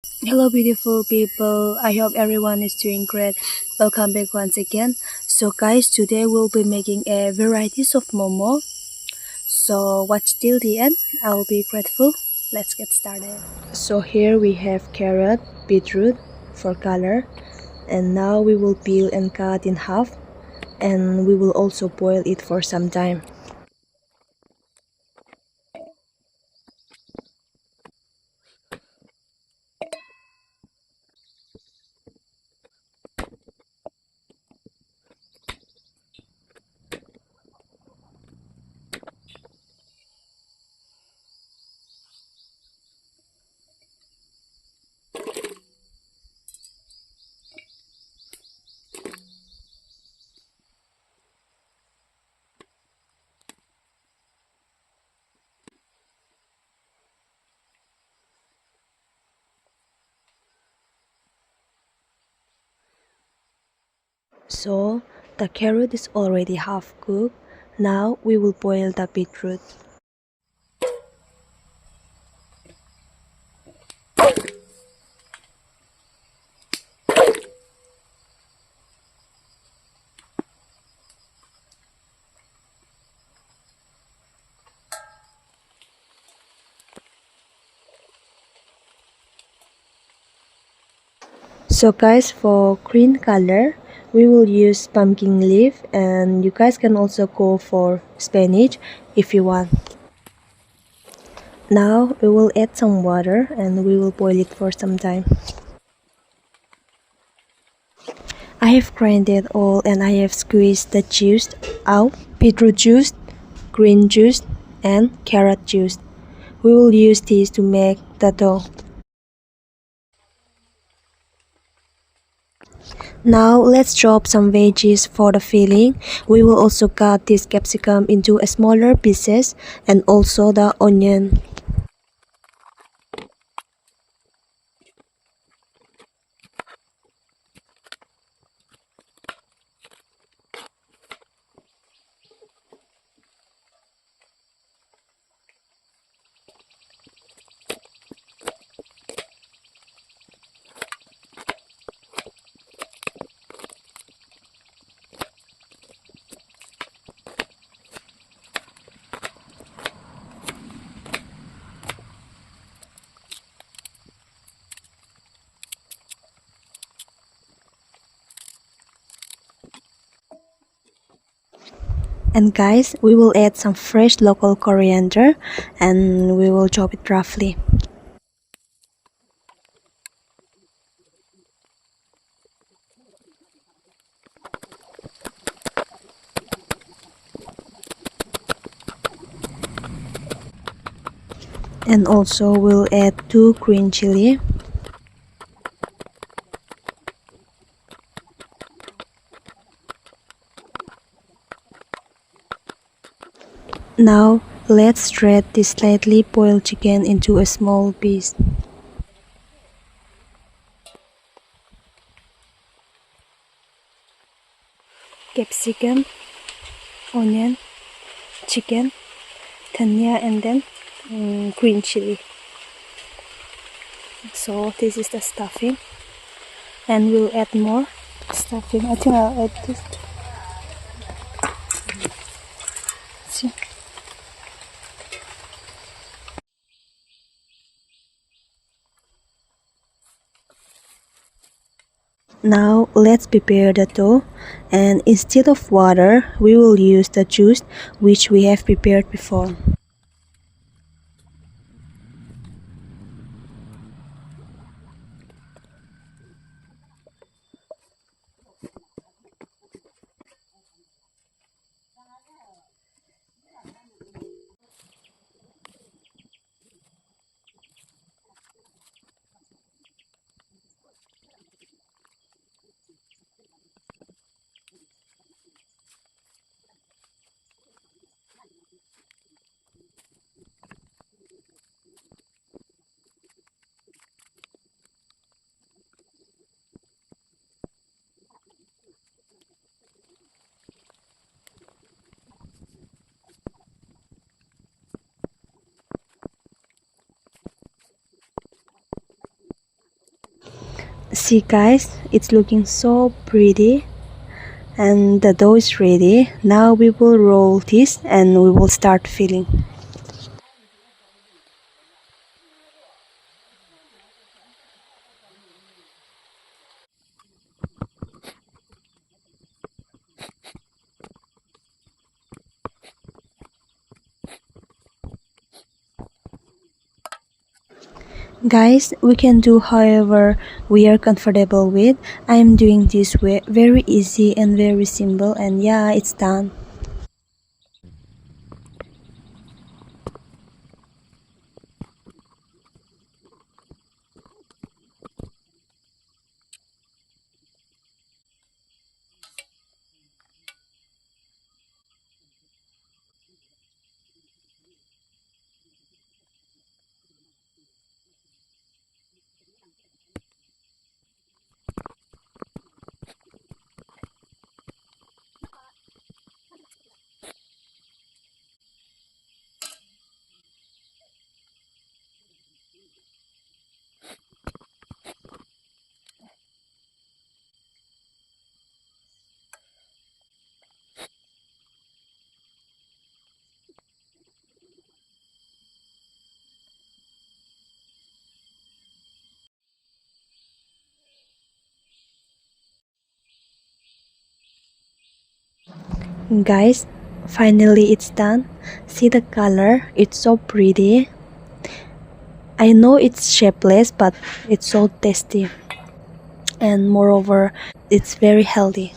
Hello, beautiful people. I hope everyone is doing great. Welcome back once again. So, guys, today we'll be making a varieties of momo. So, watch till the end. I'll be grateful. Let's get started. So, here we have carrot, beetroot for color, and now we will peel and cut in half, and we will also boil it for some time. So, the carrot is already half cooked. Now we will boil the beetroot. So guys, for green color, we will use pumpkin leaf, and you guys can also go for spinach if you want. Now we will add some water and we will boil it for some time. I have grinded all and I have squeezed the juice out, beetroot juice, green juice, and carrot juice. We will use these to make the dough. Now let's chop some veggies for the filling. We will also cut this capsicum into smaller pieces and also the onion. And guys, we will add some fresh local coriander and we will chop it roughly. And also we'll add 2 green chili. Now let's shred this slightly boiled chicken into a small piece. Capsicum, onion, chicken, dhania, and then green chili. So this is the stuffing, and we'll add more stuffing. I think I'll add this. See. Now let's prepare the dough, and instead of water we will use the juice which we have prepared before. See guys, it's looking so pretty and the dough is ready. Now we will roll this and we will start filling. Guys, we can do however we are comfortable with. I am doing this way very easy and very simple, and yeah, it's done. Guys, finally it's done. See the color, it's so pretty. I know it's shapeless, but it's so tasty, and moreover, it's very healthy.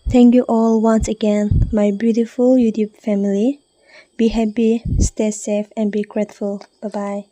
Thank you all once again, my beautiful YouTube family. Be happy, stay safe, and be grateful. Bye bye.